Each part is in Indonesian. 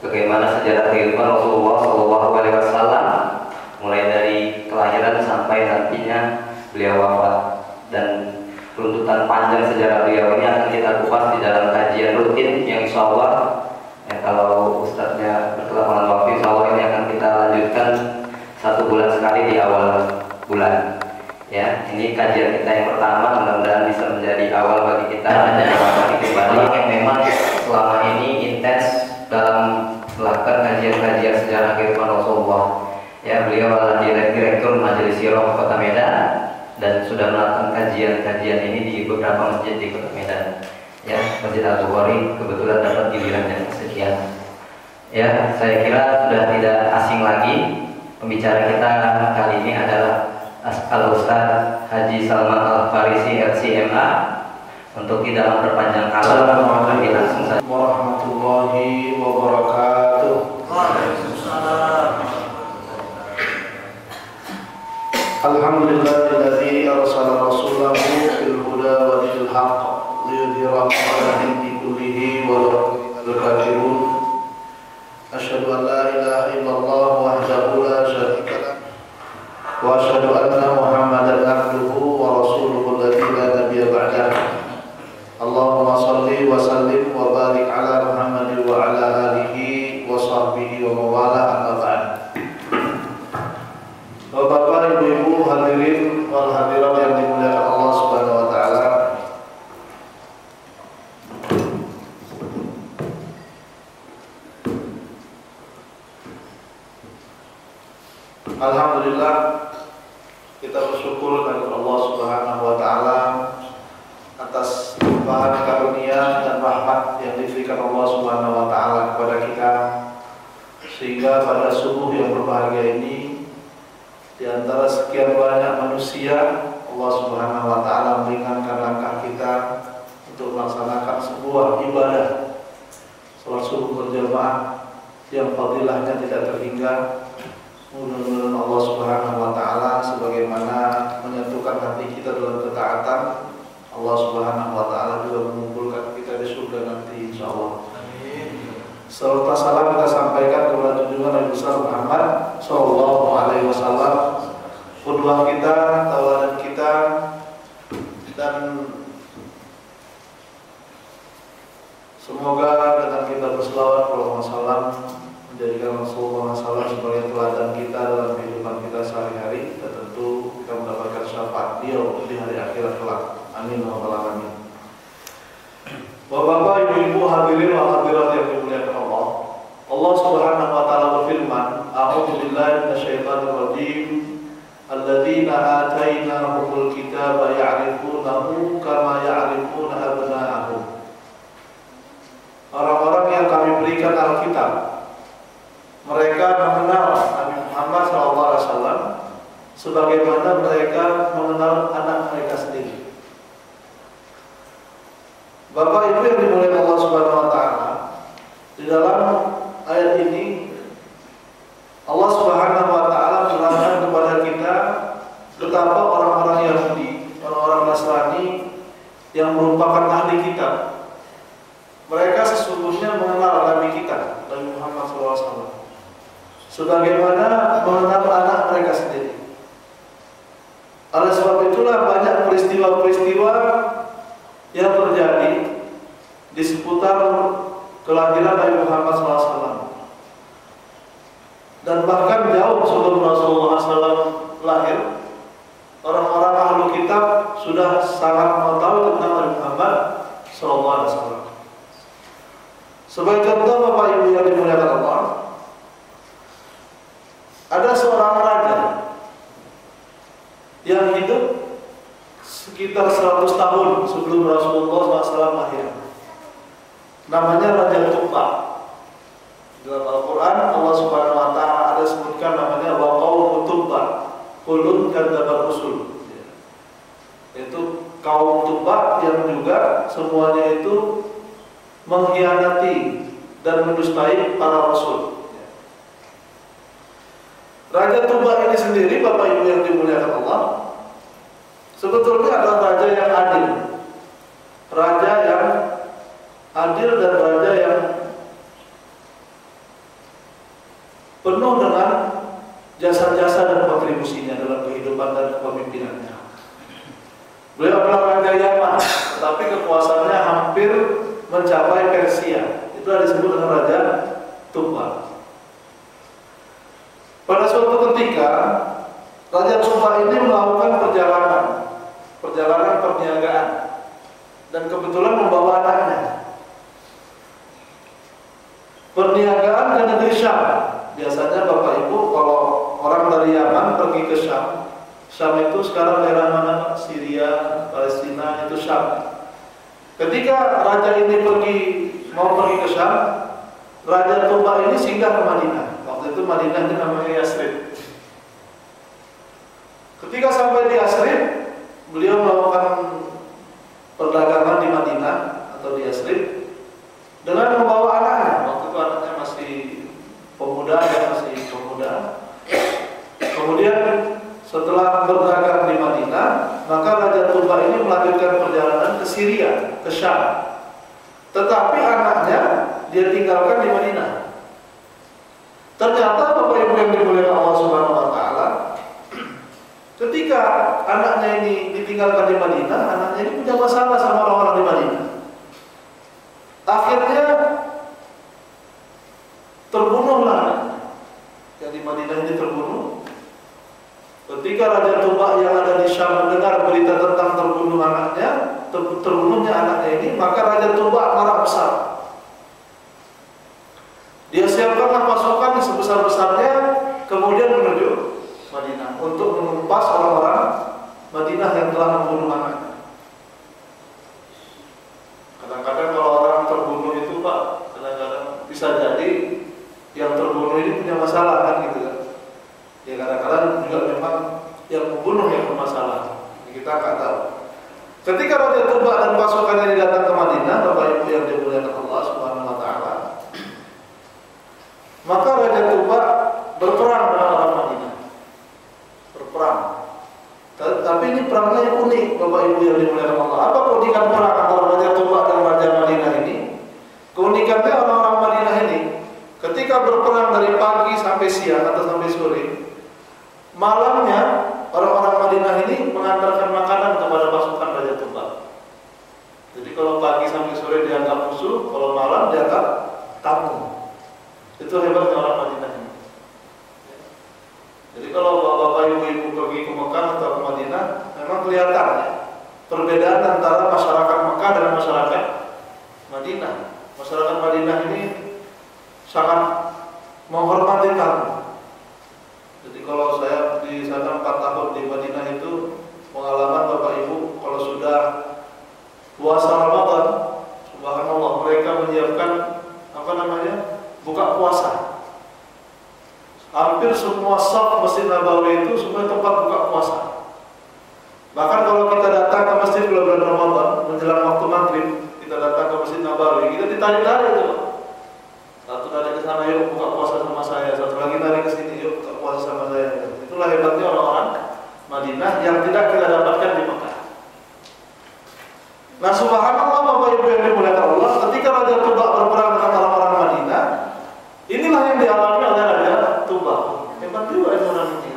bagaimana sejarah kehidupan Rasulullah SAW mulai dari kelahiran sampai nantinya beliau wafat, dan runtutan panjang sejarah beliau ini akan kita kupas di dalam kajian rutin yang insya Allah kalau Ustadznya berkelapangan waktu, insya Allah ini akan kita lanjutkan 1 bulan sekali di awal bulan. Ya, ini kajian kita yang pertama, mudah-mudahan bisa menjadi awal bagi kita kembali yang memang selama ini intens dalam melakukan kajian-kajian sejarah kehidupan Rasulullah. Ya, beliau adalah direktur Majelis Sirah Kota Medan dan sudah melakukan kajian-kajian ini di beberapa masjid di Kota Medan. Ya, Masjid Al-Bukhari kebetulan dapat giliran yang kesekian. Ya, saya kira sudah tidak asing lagi pembicara kita kali ini adalah Al-Ustaz Haji Salman Al-Farisi LCMA. Untuk tidak memperpanjang Assalamualaikum warahmatullahi wabarakatuh. Alhamdulillahilladzi arsala rasulahu bil huda wa dinil haqq liyudhhirahu 'ala dini kullihi walau karihal kafirun. Asyhadu an la ilaha illallah wahdahu la syarika lah wa asyhadu anna Muhammadan abduhu wa rasuluhu alladzi la nabiyya ba'dah. Allahumma shalli wa sallim wa barik ala Muhammadin wa ala alihi wa sahbihi wa mawala, amma ba'd. Bapak, Ibu-ibu, hadirin wal hadirat yang dimuliakan Allah Subhanahu wa taala. Alhamdulillah, kita bersyukur kepada Allah Subhanahu wa taala atas limpahan karunia dan rahmat yang diberikan Allah Subhanahu wa taala kepada kita, sehingga pada subuh yang berbahagia ini, di antara sekian banyak manusia, Allah Subhanahu wa taala meringankan langkah kita untuk melaksanakan sebuah ibadah salat subuh berjamaah yang fadilahnya tidak terhingga. Mudah-mudahan Allah Subhanahu wa taala sebagaimana menyatukan hati kita dalam ketaatan, Allah Subhanahu wa taala juga mengumpulkan kita di surga nanti insyaallah. Amin. Serta salam kita sampaikan kepada junjungan Nabi besar Muhammad sallallahu alaihi wasallam, qudwah kita, tauladan kita, dan semoga dengan kita berselawat kepada Rasulullah menjadikan Rasulullah SAW sebagai teladan kita dalam kehidupan kita sehari-hari, dan tentu kita mendapatkan syafaat beliau di hari akhirat kelak. Amin wa rabbal alamin. Bapak-bapak, ibu-ibu, hadirin wa hadirat yang dimuliakan Allah. Allah Subhanahu wa taala berfirman, "A'udzu billahi minasyaitonir rajim. Alladzina atainahumul kitaba ya'rifunahu kama ya'rifuna abna'ahum." Orang-orang yang kami berikan Alkitab, mereka mengenal Nabi Muhammad SAW sebagaimana mereka mengenal anak mereka sendiri. Bapak Ibu yang dimuliakan Allah Subhanahu wa taala, di dalam ayat ini Allah Subhanahu wa taala menerangkan kepada kita betapa orang-orang Yahudi, orang-orang Nasrani yang merupakan ahli kitab, mereka sesungguhnya mengenal Nabi kita, Nabi Muhammad SAW, sebagaimana mengenal anak mereka sendiri. Oleh sebab itulah banyak peristiwa-peristiwa yang terjadi di seputar kelahiran Nabi Muhammad SAW, dan bahkan jauh sebelum Rasulullah SAW lahir, orang-orang ahlu kitab sudah sangat mengetahui tentang Nabi Muhammad SAW. Sebagai contoh, Bapak Ibu yang dimuliakan Allah, ada seorang raja yang hidup sekitar 100 tahun sebelum Rasulullah SAW lahir. Namanya Raja Tuba. Dalam Al-Quran Allah Subhanahu wa taala ada sebutkan namanya wa qaumu Tuba kulun kadzdzaba rusul. Itu kaum Tuba yang juga semuanya itu mengkhianati dan mendustai para rasul. Raja Tuba ini sendiri, Bapak Ibu yang dimuliakan Allah, sebetulnya adalah raja yang adil. Raja yang adil dan raja yang penuh dengan jasa-jasa dan kontribusinya dalam kehidupan dan kepemimpinannya. Beliau adalah Raja Yaman, tetapi kekuasaannya hampir mencapai Persia. Itulah disebut dengan Raja Tuba. Pada suatu ketika, Raja Tuba ini melakukan perjalanan perniagaan, dan kebetulan membawa anaknya. Perniagaan ke negeri Syam. Biasanya Bapak Ibu kalau orang dari Yaman pergi ke Syam, Syam itu sekarang daerah mana? Syria, Palestina, itu Syam. Ketika raja ini mau pergi ke Syam, Raja Tuba ini singgah ke Madinah. Waktu itu Madinah itu namanya Yasrib. Ketika sampai di Yasrib, beliau melakukan perdagangan di Madinah atau di Yasrib dengan membawa anaknya. Waktu itu anaknya masih pemuda. Kemudian setelah berdagang di Madinah, maka Raja Tuba ini melanjutkan perjalanan ke Syria, ke Syam. Tetapi anaknya dia tinggalkan di Madinah. Ternyata Bapak Ibu yang dimuliakan Allah Subhanahu wa taala, ketika anaknya ini ditinggalkan di Madinah, anaknya ini punya masalah sama orang-orang di Madinah. Akhirnya terbunuhlah yang di Madinah ini terbunuh. Ketika Raja Tuba yang ada di Syam mendengar berita tentang terbunuhnya anaknya ini, maka Raja Tuba marah besar. Dia siapkanlah pasukan sebesar-besarnya, kemudian menuju Madinah untuk menumpas orang-orang Madinah yang telah membunuh anaknya. Kadang-kadang kalau orang terbunuh itu Pak, kadang-kadang bisa jadi yang terbunuh ini punya masalah kan gitu kan. Ya kadang-kadang juga memang yang membunuh yang bermasalah. Kita nggak tahu. Ketika Raja Tuba dan pasukannya ini datang ke Madinah, Bapak Ibu yang dimuliakan Allah Subhanahu wa taala, maka Raja Tuba berperang dengan orang Madinah. Berperang. Tapi ini perangnya yang unik, Bapak Ibu yang dimuliakan Allah. Apa keunikan perang antara Raja Tuba dan Raja Madinah ini? Keunikannya orang-orang Madinah ini ketika berperang dari pagi sampai siang atau sampai sore, malamnya orang-orang Madinah ini mengantarkan makanan kepada pasukan Raja Tuba. Jadi kalau pagi sampai sore dianggap musuh, kalau malam dianggap tamu. Itu hebatnya orang Madinah ini. Jadi kalau bapak ibu-ibu pergi ke Mekah atau ke Madinah, memang kelihatan ya, perbedaan antara masyarakat Mekah dengan masyarakat Madinah. Masyarakat Madinah ini sangat menghormati tamu. Jadi kalau saya di sana 4 tahun di Madinah itu pengalaman Bapak Ibu, kalau sudah puasa Ramadan, subhanallah, mereka menyiapkan buka puasa. Hampir semua shop Masjid Nabawi itu semua tempat buka puasa. Bahkan kalau kita datang ke masjid bulan Ramadan menjelang waktu maghrib, kita datang ke Masjid Nabawi, kita ditarik-tarik itu. Satu tarik ke sana, yuk buka puasa sama saya. Satu lagi tarik ke sini, yuk buka puasa sama saya. Itulah hebatnya orang-orang Madinah yang tidak kita dapatkan di Mekah. Nah, subhanallah Bapak Ibu yang dimuliakan Allah, ketika Raja Tuba berperang dengan orang-orang Madinah, inilah yang dialami oleh Raja Tuba. Hebat juga orang ini.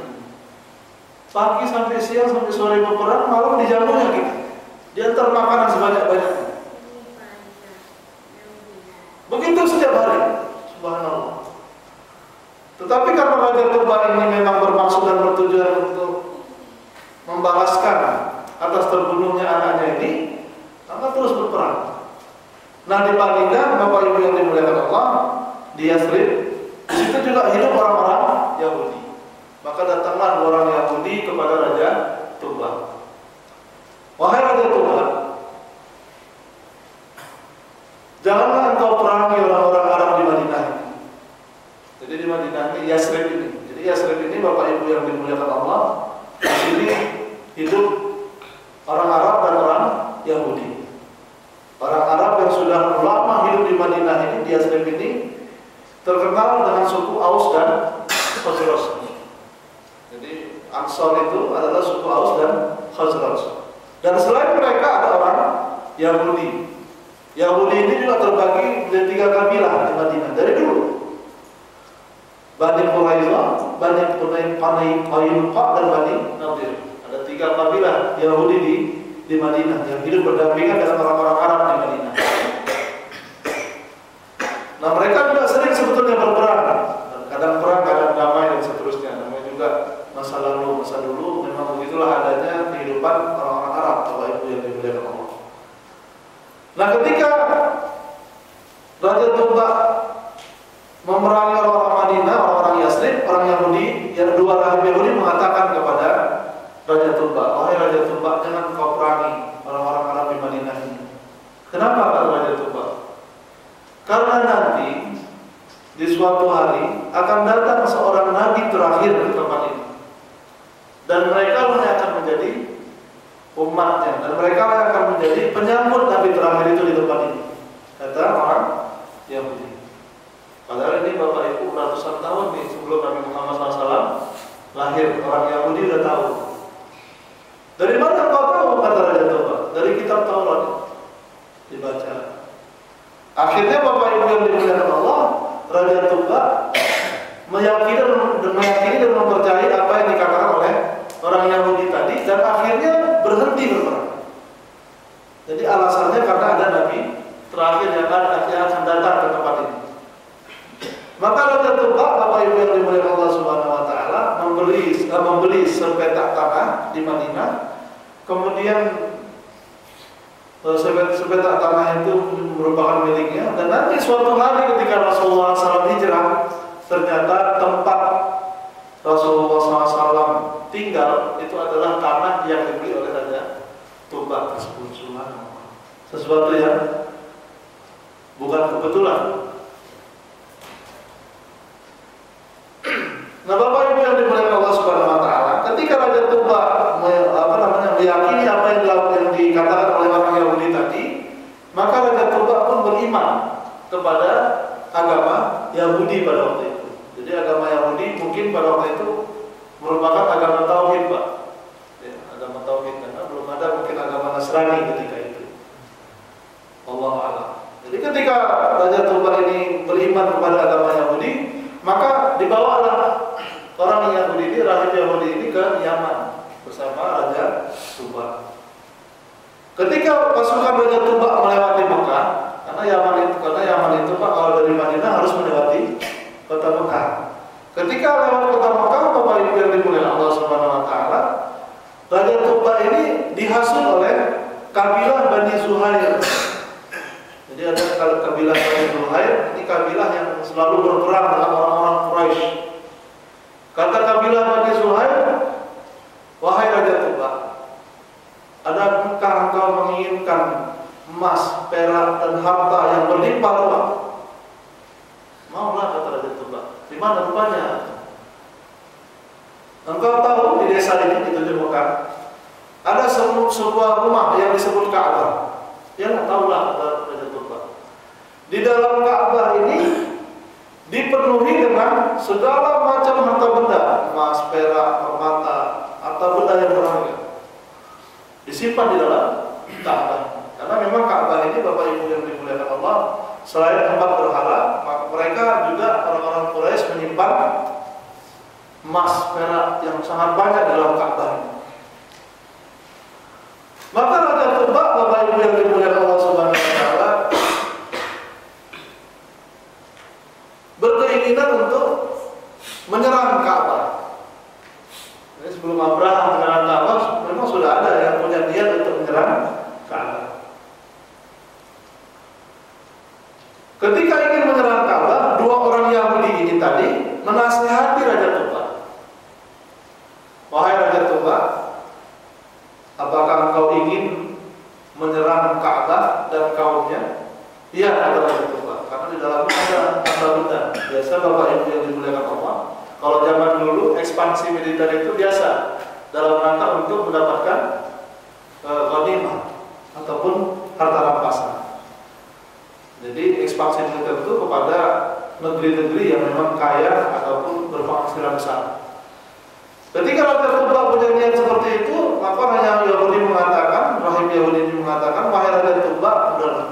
Pagi sampai siang sampai sore berperang, malam dijamunya gitu. Diantar makanan sebanyak-banyaknya. Begitu setiap hari, subhanallah. Tetapi karena Raja Tuba ini memang bermaksud dan bertujuan untuk membalaskan atas terbunuhnya anaknya ini, maka terus berperang. Nah, di Madinah, Bapak Ibu yang dimuliakan Allah, di Yasrib, di situ juga hidup orang-orang Yahudi. Maka datanglah orang Yahudi kepada Raja Tuba. Wahai Raja Tuba, janganlah engkau perangi orang-orang Arab di Madinah. Jadi di Madinah ini Yasrib ini. Jadi Yasrib ini Bapak Ibu yang dimuliakan Allah, di sini hidup orang Arab dan orang Yahudi. Orang Arab yang sudah lama hidup di Madinah ini, di Yasrib ini, terkenal dengan suku Aus dan Khazraj. Jadi Ansar itu adalah suku Aus dan Khazraj. Dan selain mereka ada orang Yahudi. Yahudi ini juga terbagi menjadi 3 kabilah di Madinah dari dulu. Bani Quraidah, Bani Qainuqa dan Bani Nadir. Ada 3 kabilah Yahudi di Madinah yang hidup berdampingan dengan orang-orang Arab di Madinah. Nah, mereka juga sering sebetulnya berperang. Kadang perang, kadang damai dan seterusnya. Namanya juga masa lalu, masa dulu. Memang begitulah adanya kehidupan orang-orang Arab, Bapak Ibu yang dimuliakan Allah. Nah, ketika Raja Tuba memerangi orang-orang Madinah, orang-orang Yasrib, orang Yahudi, yang 2 rahib Yahudi mengatakan kepada Raja Tuba, "Wahai Raja Tuba, jangan kau perangi orang-orang Arab di Madinah ini." Kenapa kata Raja Tuba? Karena nanti di suatu hari akan datang seorang nabi terakhir di tempat ini, dan mereka yang akan menjadi umatnya, dan mereka yang akan menjadi penyambut nabi terakhir itu di tempat ini, kata orang Yahudi. Padahal ini Bapak Ibu ratusan tahun nih sebelum Nabi Muhammad SAW lahir, orang Yahudi udah tahu. Dari mana kau tahu, kata Raja Tuba? Dari kitab Taurat dibaca. Akhirnya Bapak Ibu yang dimuliakan Allah, Raja Tuba meyakini dan mempercayai apa yang dikatakan oleh orang Yahudi tadi, dan akhirnya berhenti berperang. Jadi alasannya karena ada Nabi terakhir yang akan datang ke tempat ini. Maka Raja Tuba, Bapak Ibu yang dimuliakan Allah Subhanahu wa taala, membeli sepetak tanah di Madinah. Kemudian sepetak tanah itu merupakan miliknya, dan nanti suatu hari ketika Rasulullah SAW hijrah, ternyata tempat Rasulullah SAW tinggal itu adalah tanah yang dibeli oleh Raja Tuba tersebut. Sesuatu yang bukan kebetulan. Nah, Bapak Ibu yang dimuliakan Allah Subhanahu wa taala, ketika Raja Tuba meyakini apa yang dikatakan oleh orang Yahudi tadi, maka Raja Tuba pun beriman kepada agama Yahudi pada waktu itu. Jadi agama Yahudi mungkin pada waktu itu merupakan agama tauhid, Pak. Ya, agama tauhid, karena belum ada mungkin agama Nasrani ketika itu. Allah a'lam. Jadi ketika Raja Tuba ini beriman kepada agama Yahudi, maka dibawalah orang Yahudi ini, rahib Yahudi ini ke Yaman bersama Raja Tuba. Ketika pasukan Raja Tuba melewati Mekah, karena Yaman itu Pak, kalau dari Madinah harus melewati kota Mekah. Ketika lewat kota Mekah, Bapak Ibu yang dimuliakan Allah Subhanahu wa taala, Raja Tuba ini dihasut oleh kabilah Bani Zuhair. Jadi ada kabilah Bani Zuhair, ini kabilah yang selalu berperang dengan orang-orang Quraisy. Kata kabilah Bani Zuhair, "Wahai Raja Tuba, adakah engkau menginginkan emas, perak, dan harta yang berlimpah-limpah?" "Maulah," kata Raja Tuba. "Di mana rupanya?" "Engkau tahu di desa ini," ditunjuk Mekah, "ada sebuah rumah yang disebut Ka'bah." "Ya, tahulah," kata Raja Tuba. "Di dalam Ka'bah ini dipenuhi dengan segala macam harta benda, emas, perak, permata, harta benda yang berharga, disimpan di dalam Ka'bah." Karena memang Ka'bah ini, Bapak Ibu yang dimuliakan Allah, selain tempat berhala, maka mereka juga orang-orang Quraisy menyimpan emas, perak yang sangat banyak dalam Ka'bah ini. Maka Raja Tuba, Bapak Ibu yang dimuliakan Allah Subhanahu wa taala, berkeinginan untuk menyerang Ka'bah. Ini sebelum Abraham menyerang Ka'bah, memang sudah ada yang punya niat untuk menyerang Ka'bah. Ketika ingin menyerang Ka'bah, 2 orang Yahudi ini tadi menasihati Raja Tuba. "Wahai Raja Tuba, apakah engkau ingin menyerang Ka'bah dan kaumnya?" "Iya," kata Raja Tuba, "karena di dalamnya ada harta benda." Biasa Bapak Ibu yang dimuliakan Allah, kalau zaman dulu ekspansi militer itu biasa dalam rangka untuk mendapatkan ghanimah ataupun harta rampasan. Jadi ekspansi militer itu kepada negeri-negeri yang memang kaya ataupun berpenghasilan besar. Ketika Raja Tuba punya niat seperti itu, maka hanya Yahudi mengatakan, rahim Yahudi mengatakan, "Wahai Raja Tuba, udahlah,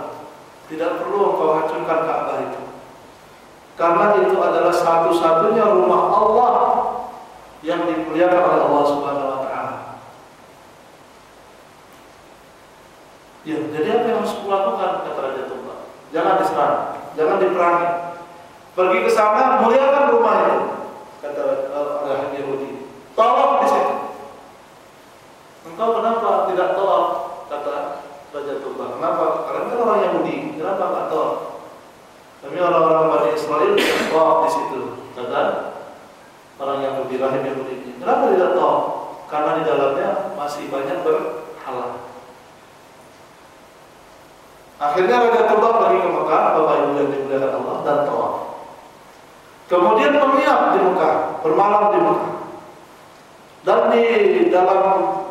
tidak perlu engkau hancurkan Ka'bah itu. karena itu adalah satu-satunya rumah Allah yang dimuliakan oleh Allah Subhanahu wa taala. Ya, jadi apa yang harus kulakukan, kata Raja Tuba? Jangan diserang, jangan diperangi. Pergi ke sana, muliakan rumah itu, kata orang Yahudi. Tawaf di situ. Engkau kenapa tidak tawaf? Kata Raja Tuba. Kenapa? Karena kan orang Yahudi. Kenapa nggak tawaf? Kami orang-orang Bani Israel tawaf di situ. Kata orang Yahudi, rahim Yahudi. Kenapa tidak tawaf? Karena di dalamnya masih banyak berhala. Akhirnya Raja Tuba pergi ke Mekah, Bapak Ibu yang dimuliakan Allah, dan tawaf. Kemudian menginap di Mekah, bermalam di Mekah. Dan di dalam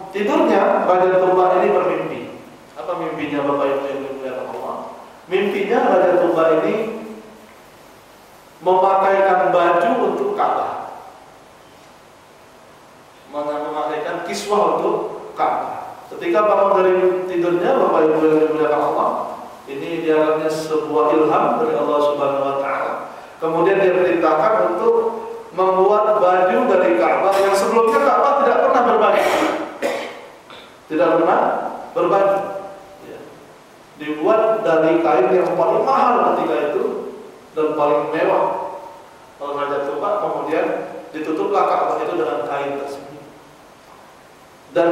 tidurnya Raja Tuba ini bermimpi. Apa mimpinya Bapak Ibu yang dimuliakan Allah? Mimpinya Raja Tuba ini memakaikan baju untuk Ka'bah, memakaikan kiswah untuk Ka'bah. Ketika bangun dari tidurnya Bapak Ibu yang dimuliakan Allah, ini dianggapnya sebuah ilham dari Allah Subhanahu wa taala. Kemudian dia perintahkan untuk membuat baju dari Ka'bah yang sebelumnya Ka'bah tidak pernah berbaju. Tidak pernah berbaju. Ya. Dibuat dari kain yang paling mahal ketika itu dan paling mewah. Kalau Raja Tuba kemudian ditutuplah Ka'bah itu dengan kain tersebut. Dan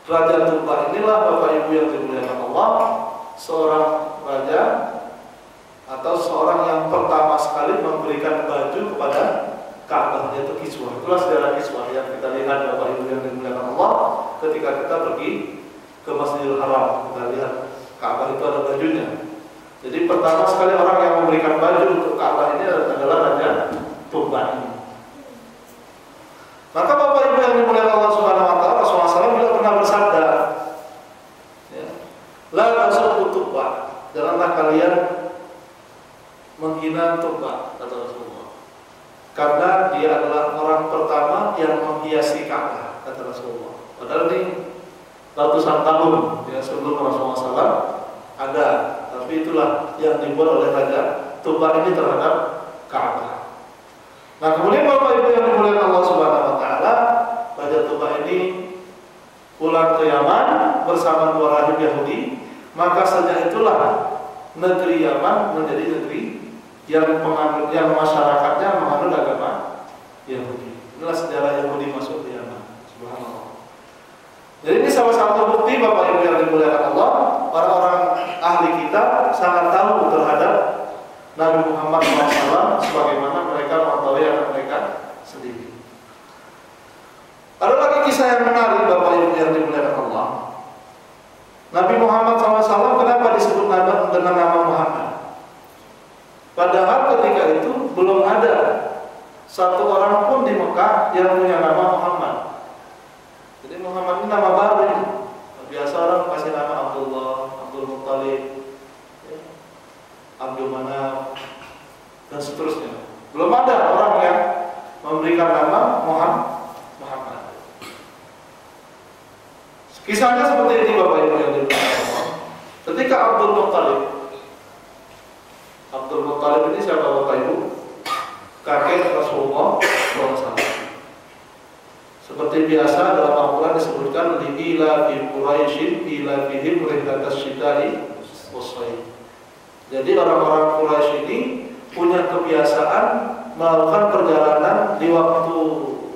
Raja Tuba inilah Bapak Ibu yang dimuliakan Allah, seorang raja atau seorang yang pertama sekali memberikan baju kepada Ka'bah, yaitu kiswah. Itulah sejarah kiswah yang kita lihat Bapak Ibu yang dimuliakan Allah ketika kita pergi ke Masjidil Haram. Kita lihat Ka'bah itu ada bajunya. Jadi pertama sekali orang yang memberikan baju untuk Ka'bah ini adalah Raja Tuba ini. Maka Bapak Ibu yang dimuliakan Allah Subhanahu wa taala, Rasulullah SAW juga pernah bersabda, ya, la tasubbu Tuba, janganlah kalian menghina Tuba, kata Rasulullah. Karena dia adalah orang pertama yang menghiasi Ka'bah, kata Rasulullah. Padahal ini ratusan tahun ya, sebelum Rasulullah SAW ada, tapi itulah yang dibuat oleh Raja Tuba ini terhadap Ka'bah. Nah, kemudian Bapak Ibu yang dimuliakan Allah Subhanahu wa taala, Raja Tuba ini pulang ke Yaman bersama dua rahib Yahudi. Maka sejak itulah negeri Yaman menjadi negeri yang masyarakatnya menganut agama Yahudi. Inilah sejarah Yahudi masuk ke Yaman. Subhanallah. Jadi ini salah satu bukti Bapak Ibu yang dimuliakan Allah, orang-orang ahli kita sangat tahu terhadap Nabi Muhammad SAW sebagaimana mereka mengetahui anak mereka sendiri. Ada lagi kisah yang menarik Bapak Ibu yang dimuliakan Allah. Nabi Muhammad SAW kenapa disebut dengan nama Muhammad? Padahal ketika itu belum ada satu orang pun di Mekah yang punya nama Muhammad. Jadi Muhammad ini nama baru ini. Biasa orang kasih nama Abdullah, Abdul Muttalib, ya, Abdul Manaf, dan seterusnya. Belum ada orang yang memberikan nama Muhammad. Kisahnya seperti ini Bapak Ibu yang dimuliakan Allah. Ketika Abdul Muttalib ini siapa Bapak Ibu? Kakek Rasulullah SAW. Seperti biasa dalam Al-Quran disebutkan ila fi Quraisyin ila fihim rihlatas syita'i was-shayf. Jadi orang-orang Quraisy ini punya kebiasaan melakukan perjalanan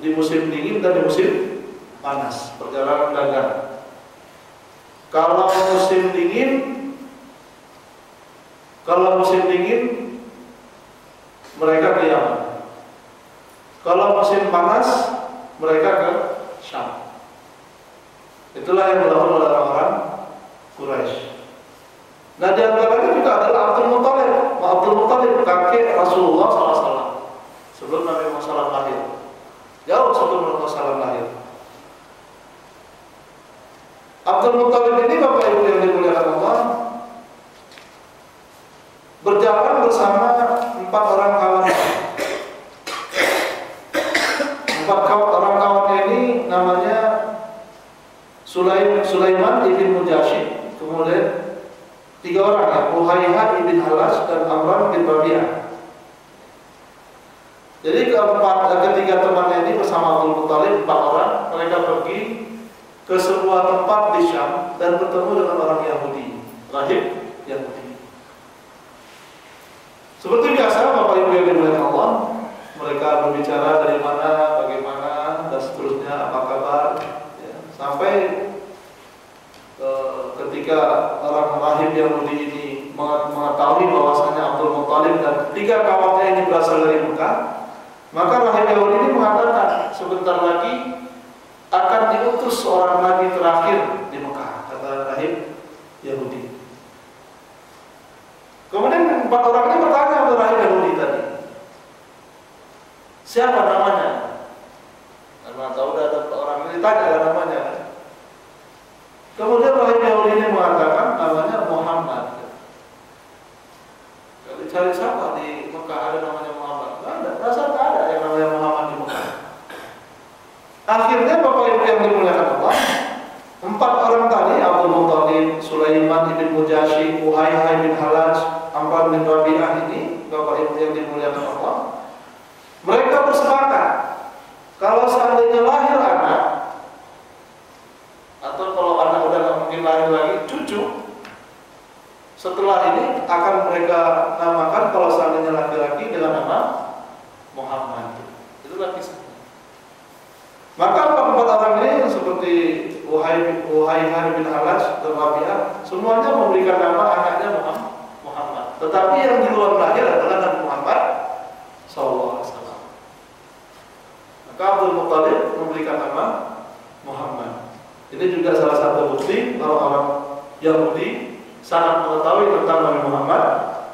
di musim dingin dan di musim panas, perjalanan dagang. Kalau musim dingin mereka ke Yaman. Kalau musim panas mereka ke Syam. Itulah yang dilakukan oleh orang-orang Quraisy. Nah, di antaranya juga adalah Abdul Muttalib, kakek Rasulullah SAW sebelum Nabi Muhammad SAW lahir. Jauh sebelum Nabi Muhammad SAW lahir. Abdul Muttalib ini Bapak Ibu yang dimuliakan Allah berjalan bersama 4 orang kawannya. 4 orang kawannya ini namanya Sulaiman ibn Mujashid, kemudian 3 orang ya, Uhayyah ibn Halas dan Amran bin Rabi'ah. Jadi ketiga temannya ini bersama Abdul Muttalib 4 orang, mereka pergi ke sebuah tempat di Syam dan bertemu dengan orang Yahudi, rahib Yahudi. Seperti biasa, Bapak Ibu yang dimuliakan Allah, mereka berbicara dari mana, bagaimana, dan seterusnya, apa kabar, ya. Sampai ketika orang rahib Yahudi ini mengetahui bahwasanya Abdul Muttalib dan 3 kawannya ini berasal dari Mekah, maka rahib Yahudi ini mengatakan sebentar lagi akan diutus seorang nabi terakhir di Mekah, kata rahib Yahudi. Kemudian 4 orang ini bertanya kepada rahib Yahudi tadi, siapa namanya? Karena tahu udah ada orang ini ditanya namanya. Kemudian rahib Yahudi ini mengatakan namanya Muhammad. Kalau dicari siapa di Mekah ada namanya Muhammad? Nggak ada, rasa nggak ada yang namanya Muhammad di Mekah. Akhirnya Bapak Ibu yang dimuliakan Allah, 4 orang tadi, Abdul Muttalib, Sulaiman bin Mujashib, Uhayhai bin Halaj, Amr bin Rabi'ah ini, Bapak Ibu yang dimuliakan Allah, mereka bersepakat kalau seandainya lahir anak, atau kalau anak udah nggak mungkin lahir lagi, cucu, setelah ini akan mereka namakan kalau seandainya laki-laki dengan nama Muhammad. Itulah kisahnya. Maka 4 orang ini seperti Uhayhai bin Halaj dan Rabi'ah, semuanya memberikan nama anaknya Muhammad. Tetapi yang di luar lahir adalah Nabi Muhammad SAW. Maka Abdul Muttalib memberikan nama Muhammad. Ini juga salah satu bukti kalau orang Yahudi sangat mengetahui tentang Nabi Muhammad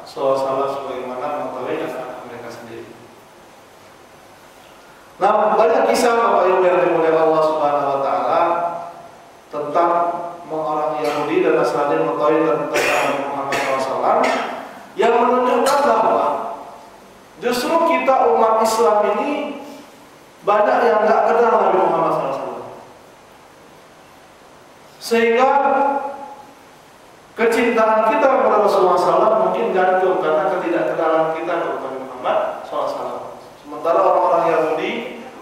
SAW sebagaimana mengetahui anak mereka sendiri. Nah, banyak kisah Bapak Ibu yang dimuliakan Allah Subhanahu wa taala tentang orang Yahudi dan Nasrani mengetahui tentang Nabi Muhammad SAW yang menunjukkan bahwa justru kita umat Islam ini banyak yang nggak kenal Nabi Muhammad SAW, sehingga kecintaan kita kepada Rasulullah SAW mungkin gantung karena ketidakkenalan kita kepada Nabi Muhammad SAW. Sementara orang-orang Yahudi,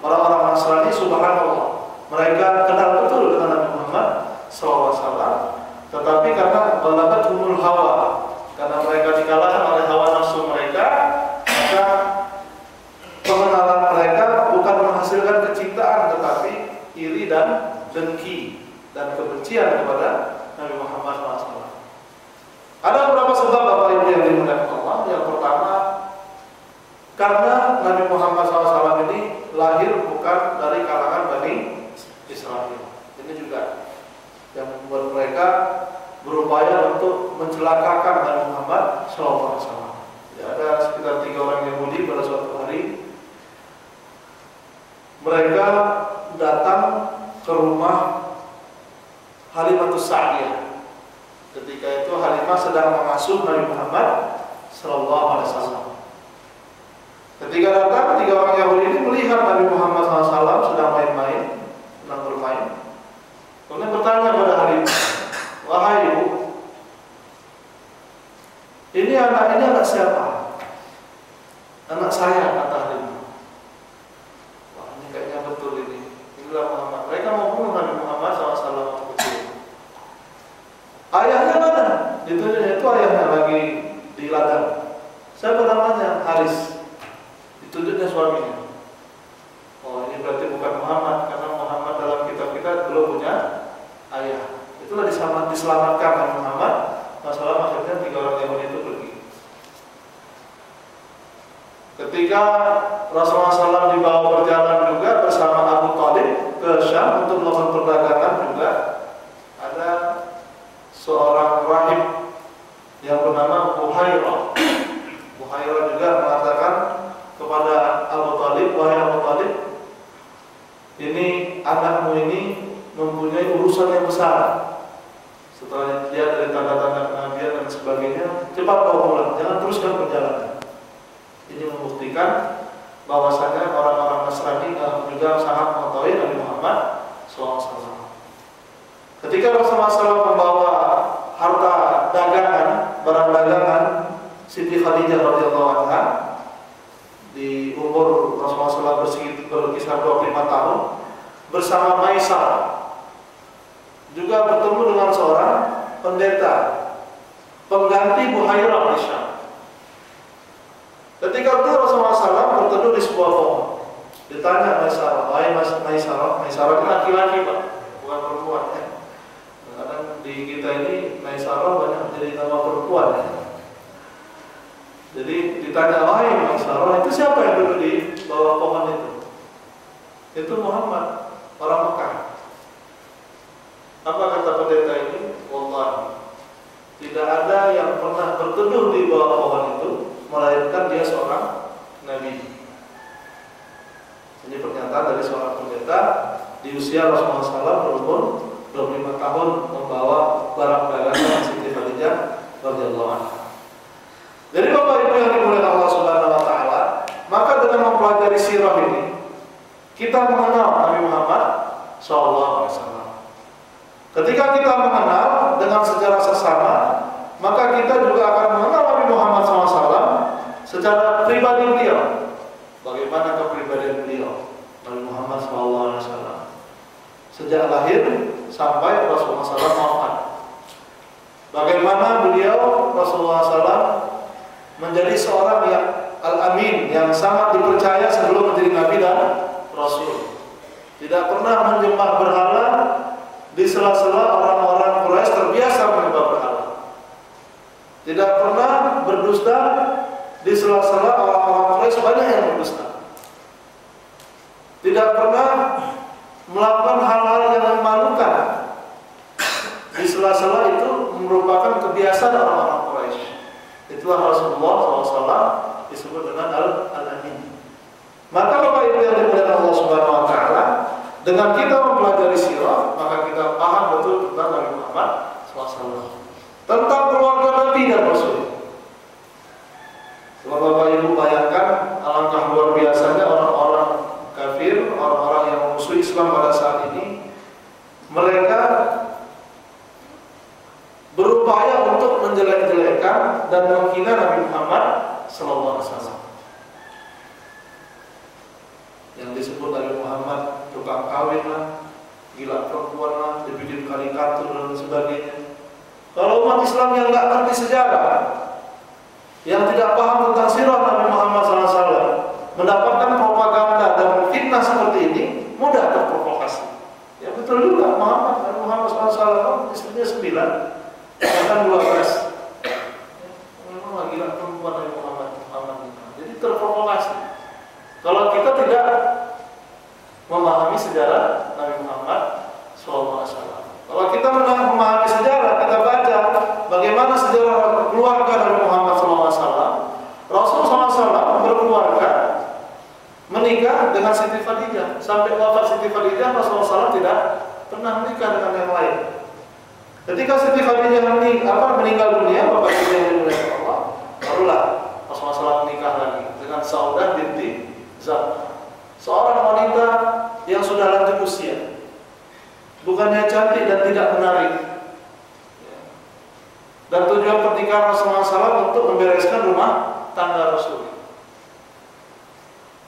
orang-orang Nasrani, subhanallah, mereka kenal betul dengan Nabi Muhammad SAW. Tetapi karena balagat humul hawa, karena mereka dikalahkan oleh hawa nafsu mereka, maka pengenalan mereka bukan menghasilkan kecintaan, tetapi iri dan dengki dan kebencian kepada Nabi Muhammad SAW. Ada beberapa sebab Bapak Ibu yang dimuliakan Allah. Yang pertama, karena Nabi Muhammad SAW ini lahir bukan dari kalangan Bani Israel. Ini juga yang membuat mereka berupaya untuk mencelakakan Nabi Muhammad SAW. Ya, ada sekitar 3 orang Yahudi pada suatu hari mereka datang ke rumah Halimatus Sa'diyah. Ketika itu Halimah sedang mengasuh Nabi Muhammad SAW. Ketika datang 3 orang Yahudi ini melihat Nabi Muhammad SAW sedang main-main, sedang bermain. Kemudian bertanya kepada Halimah, wahai ibu, ini anak siapa? Anak saya, kata Halimah. Wah, ini kayaknya betul ini. Inilah Muhammad. Mereka mau bunuh Nabi Muhammad SAW kecil. Ayahnya mana? Ditunjuknya itu ayahnya lagi di ladang. Siapa namanya? Haris. Ditunjuknya suaminya. Oh, ini berarti bukan Muhammad, karena Muhammad dalam kitab kita belum punya ayah. Itulah diselamatkan Nabi Muhammad. Masalah akhirnya 3 orang Yahudi itu pergi. Ketika Rasulullah SAW dibawa berjalan juga bersama Abu Thalib ke Syam untuk melakukan perdagangan, juga ada seorang rahib yang bernama Buhairah. Buhairah juga mengatakan kepada Abu Thalib, wahai Abu Thalib, ini anakmu ini mempunyai urusan yang besar. Setelah dia dari tanda-tanda kenabian dan sebagainya, cepat kau pulang, jangan teruskan perjalanan. Ini membuktikan bahwasanya orang-orang Nasrani juga sangat mengetahui Nabi Muhammad SAW. Ketika Rasulullah SAW membawa harta dagangan, barang dagangan Siti Khadijah radhiyallahu anha di umur sekitar 25 tahun bersama Maisar, juga bertemu dengan seorang pendeta pengganti Buhairah di Syam. Ketika itu Rasulullah SAW berteduh di sebuah pohon. Ditanya Maisarah, "Wahai Maisarah," Maisarah itu laki-laki Pak, bukan perempuan ya. Kadang di kita ini Maisarah banyak jadi nama perempuan ya. Jadi ditanya, "Wahai Maisarah, itu siapa yang duduk di bawah pohon itu?" Itu Muhammad, orang Mekah. Apa kata pendeta ini? Wallahi, tidak ada yang pernah berteduh di bawah pohon itu melainkan dia seorang nabi. Ini pernyataan dari seorang pendeta di usia Rasulullah SAW berumur 25 tahun membawa barang dagangan Siti Khadijah radhiyallahu anha. Jadi Bapak Ibu yang dimuliakan Allah Subhanahu wa taala, maka dengan mempelajari sirah ini kita mengenal Nabi Muhammad SAW. Ketika kita mengenal dengan sejarah sesama, maka kita juga akan mengenal Nabi Muhammad SAW secara pribadi beliau. Bagaimana kepribadian beliau Nabi Muhammad SAW sejak lahir sampai Rasulullah SAW wafat. Bagaimana beliau Rasulullah SAW menjadi seorang yang al-amin, yang sangat dipercaya sebelum menjadi Nabi dan Rasul. Tidak pernah menyembah berhala. Di sela-sela orang-orang Quraisy terbiasa menyembah berhala. Tidak pernah berdusta. Di sela-sela orang-orang Quraisy banyak yang berdusta. Tidak pernah melakukan hal-hal yang memalukan. Di sela-sela itu merupakan kebiasaan orang-orang Quraisy. Itulah Rasulullah SAW disebut dengan Al-Amin. Maka Bapak Ibu yang dimuliakan Allah Subhanahu wa taala, dengan kita mempelajari sirah, maka kita paham betul tentang Nabi Muhammad SAW, tentang keluarga Nabi dan Rasul. Coba Bapak Ibu bayangkan alangkah luar biasanya orang-orang kafir, orang-orang yang memusuhi Islam pada saat ini, mereka berupaya untuk menjelek-jelekan dan menghina Nabi Muhammad SAW. Yang disebut Nabi Muhammad tukang kawin lah, gila perempuan lah, dibikin karikatur dan sebagainya. Kalau umat Islam yang nggak ngerti sejarah, yang tidak paham tentang sirah Nabi Muhammad SAW, mendapatkan propaganda dan fitnah seperti ini, mudah terprovokasi. Ya betul juga, Nabi Muhammad SAW istrinya 9, bahkan 12. Memang lagi gila perempuan Nabi Muhammad. Jadi terprovokasi. Kalau kita tidak memahami sejarah Nabi Muhammad SAW, kalau kita memahami sejarah, kita baca bagaimana sejarah keluarga Nabi Muhammad SAW. Rasulullah SAW berkeluarga, menikah dengan Siti Khadijah. Sampai wafat Siti Khadijah, Rasulullah SAW tidak pernah menikah dengan yang lain. Ketika Siti Khadijah meninggal dunia, Bapak Ibu yang dimuliakan Allah, barulah Rasulullah SAW menikah lagi dengan Saudah binti Zam'ah, seorang wanita yang sudah lanjut usia, bukannya cantik dan tidak menarik. Dan tujuan pernikahan Rasulullah SAW untuk membereskan rumah tangga Rasul.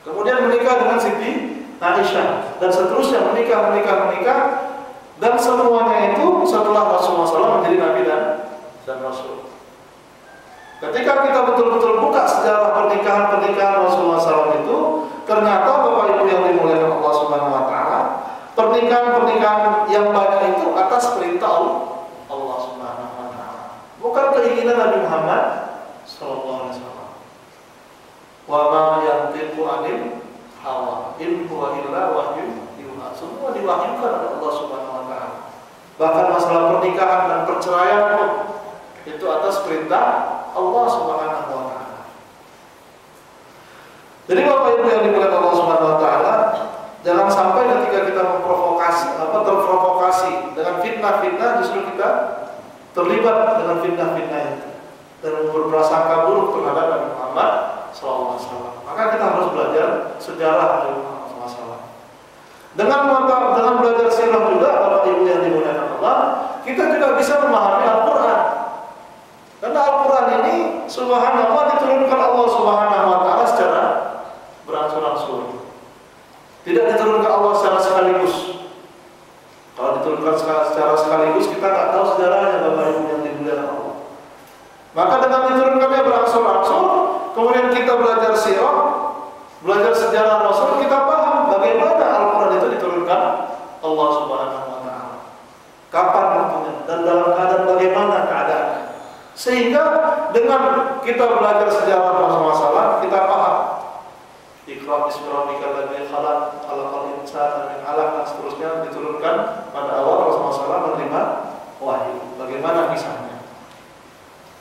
Kemudian menikah dengan Siti Aisyah dan seterusnya menikah, dan semuanya itu setelah Rasulullah SAW menjadi Nabi dan Rasul. Ketika kita betul-betul buka sejarah pernikahan Rasulullah SAW itu, ternyata Bapak Ibu yang dimuliakan Allah Subhanahu wa taala, pernikahan yang banyak itu atas perintah Allah Subhanahu wa taala. Bukan keinginan Nabi Muhammad sallallahu alaihi wasallam. Wa ma yantiqu 'anil hawa, in huwa illa wahyun yuha. Semua diwahyukan oleh Allah Subhanahu wa taala. Bahkan masalah pernikahan dan perceraian pun itu atas perintah Allah Subhanahu wa taala. Jadi Bapak Ibu yang dimuliakan Allah Subhanahu wa taala, jangan sampai ketika kita terprovokasi dengan fitnah-fitnah, justru kita terlibat dengan fitnah-fitnah itu dan berprasangka buruk terhadap Nabi Muhammad SAW. Maka kita harus belajar sejarah Nabi Muhammad SAW. Dengan belajar sirah juga, Bapak Ibu yang dimuliakan Allah, kita juga bisa memahami Al-Quran. Karena Al-Quran ini subhanallah diturunkan Allah Subhanahu wa taala secara berangsur-angsur. Tidak diturunkan Belajar sejarah Rasul, kita paham bagaimana Al-Quran itu diturunkan Allah Subhanahu wa Ta'ala. Kapan waktunya dan dalam keadaan bagaimana keadaannya. Sehingga dengan kita belajar sejarah masalah, kita paham. Iqra bismi rabbikal ladzi khalaq, khalaqal insana min 'alaq, dan seterusnya diturunkan pada awal Rasulullah menerima wahyu. Bagaimana kisahnya?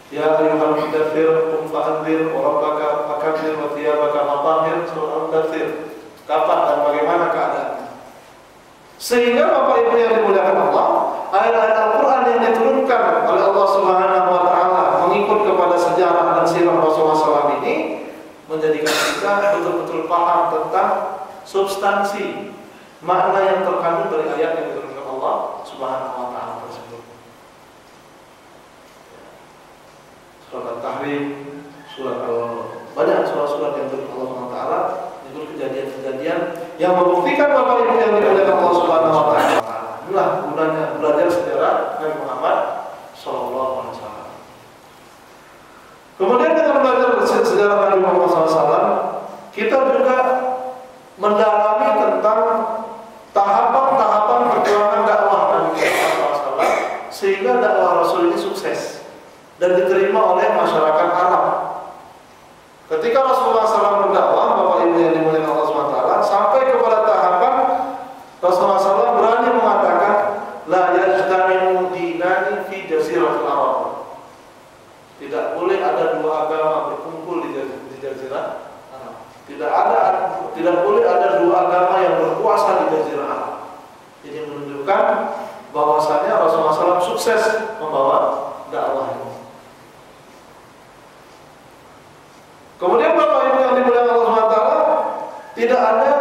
Ya ayyuhal mudaththir qum fa'anzir wa rabbaka fakabbir wa thiyabaka fatahhir, surah Al-Mudaththir. Kapan dan bagaimana keadaannya? Sehingga Bapak Ibu yang dimuliakan Allah, ayat-ayat Al-Quran yang diturunkan oleh Allah Subhanahu wa Ta'ala mengikut kepada sejarah dan sirah Rasulullah SAW ini menjadikan kita betul-betul paham tentang substansi makna yang terkandung dari ayat yang diturunkan Allah Subhanahu wa Ta'ala tersebut. Surat Al-Tahrim, banyak surat-surat yang diturunkan Allah Subhanahu wa Ta'ala, itu kejadian-kejadian yang membuktikan Bapak Ibu yang dimuliakan Allah Subhanahu wa Ta'ala. Inilah gunanya belajar sejarah Nabi Muhammad sallallahu alaihi wasallam. Kemudian dengan belajar sejarah Nabi Muhammad SAW, kita juga mendalami tentang tahapan-tahapan perjuangan dakwah Nabi Muhammad SAW sehingga dakwah Rasul ini sukses dan diterima oleh masyarakat Arab. Ketika Rasulullah SAW berdakwah, Bapak Ibu yang dimuliakan Allah SWT, sampai kepada tahapan Rasulullah SAW berani mengatakan, la yajtami'u dinani fi jaziratil Arab. Tidak boleh ada dua agama berkumpul di jazirah Arab. Tidak boleh ada dua agama yang berkuasa di jazirah Arab. Ini menunjukkan bahwasanya Rasulullah SAW sukses membawa dakwah ini. Kemudian Bapak Ibu yang dimuliakan Allah SWT, tidak ada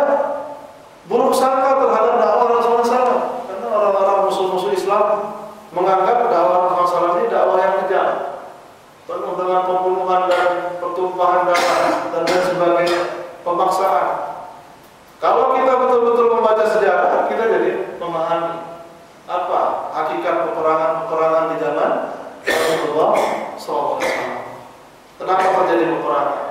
buruk sangka terhadap dakwah Rasulullah SAW, karena orang-orang musuh-musuh Islam menganggap dakwah Rasulullah SAW ini dakwah yang kejam, penuh dengan pembunuhan dan pertumpahan darah dan lain sebagainya, pemaksaan. Kalau kita betul-betul membaca sejarah, kita jadi memahami apa hakikat peperangan di zaman Rasulullah SAW. Kenapa terjadi peperangan?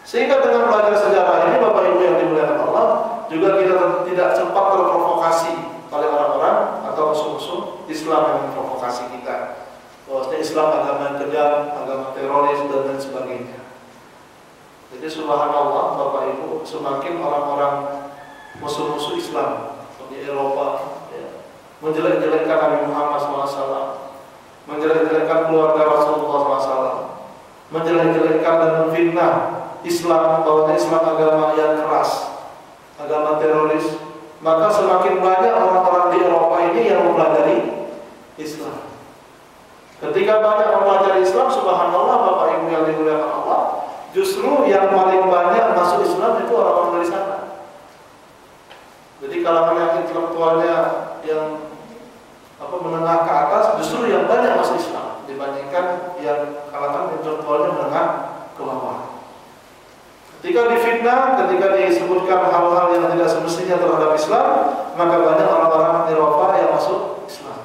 Sehingga dengan belajar sejarah ini, Bapak Ibu yang dimuliakan Allah, juga kita tidak sempat terprovokasi oleh orang-orang atau musuh-musuh Islam yang memprovokasi kita. Bahwasanya Islam agama yang kejam, agama teroris dan lain sebagainya. Jadi subhanallah Bapak Ibu, semakin orang-orang musuh-musuh Islam di Eropa menjelek-jelekkan Nabi Muhammad SAW, menjelek-jelekkan keluarga Rasulullah SAW, menjelek-jelekkan dan menfitnah Islam, bahwa Islam agama yang keras, agama teroris, maka semakin banyak orang-orang di Eropa ini yang mempelajari Islam. Ketika banyak mempelajari Islam, subhanallah Bapak Ibu yang dimuliakan Allah, justru yang paling banyak masuk Islam itu orang-orang dari sana. Jadi kalangan yang intelektualnya yang menengah ke atas, justru yang banyak masuk Islam dibandingkan yang kalangan intelektualnya menengah ke bawah. Ketika difitnah, ketika disebutkan hal-hal yang tidak semestinya terhadap Islam, maka banyak orang-orang Eropa yang masuk Islam.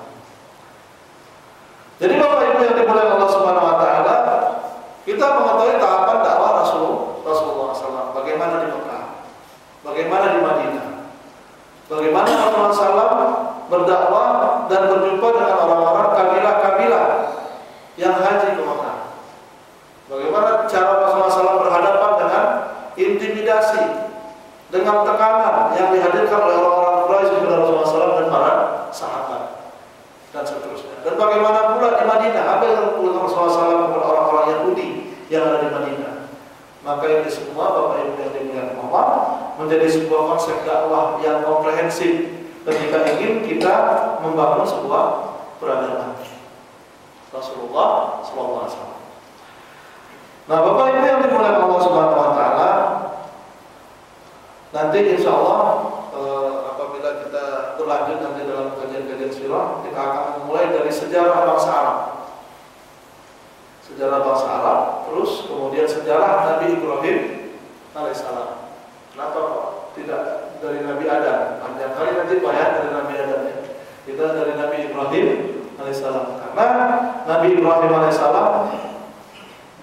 Jadi Bapak Ibu yang dimuliakan Allah Subhanahu wa Ta'ala, kita mengetahui tahapan dakwah Rasulullah SAW. Bagaimana di Mekah, bagaimana di Madinah, bagaimana Rasulullah SAW berdakwah dan berjumpa dengan orang-orang kabilah-kabilah yang haji ke Mekah. Bagaimana cara Rasulullah SAW berhadapan dengan intimidasi, dengan tekanan yang dihadirkan oleh orang-orang Quraisy kepada Rasulullah SAW dan para sahabat dan seterusnya. Dan bagaimana pula di Madinah, apa yang dilakukan Rasulullah SAW kepada orang-orang Yahudi yang ada di Madinah. Maka ini semua Bapak Ibu yang dimuliakan Allah menjadi sebuah konsep dakwah yang komprehensif ketika ingin kita membangun sebuah peradaban Rasulullah SAW. Nah, Bapak Ibu yang dimuliakan Allah Subhanahu wa Ta'ala, nanti insya Allah apabila kita berlanjut nanti dalam kajian-kajian sirah, kita akan memulai dari sejarah bangsa Arab. Sejarah bangsa Arab, terus kemudian sejarah Nabi Ibrahim alaihissalam. Kenapa kok tidak dari Nabi Adam? Panjang kali nanti banyak dari Nabi Adam ya. Kita dari Nabi Ibrahim alaihissalam. Karena Nabi Ibrahim alaihissalam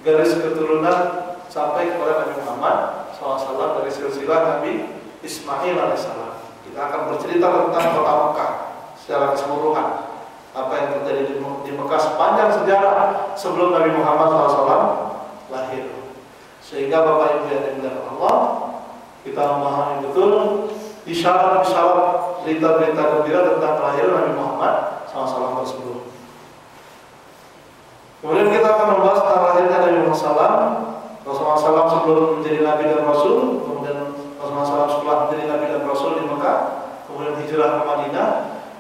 garis keturunan sampai kepada Nabi Muhammad SAW dari silsilah Nabi Ismail alaihissalam. Kita akan bercerita tentang kota Mekah secara keseluruhan, apa yang terjadi di Mekah sepanjang sejarah sebelum Nabi Muhammad SAW lahir. Sehingga Bapak Ibu yang dimuliakan Allah, kita memahami betul isyarat-isyarat berita-berita gembira tentang kelahiran Nabi Muhammad SAW tersebut. Kemudian kita akan membahas tentang lahirnya Nabi Muhammad SAW. Rasulullah SAW sebelum menjadi Nabi dan Rasul, kemudian Rasulullah SAW setelah menjadi Nabi dan Rasul di Mekah, kemudian hijrah ke Madinah,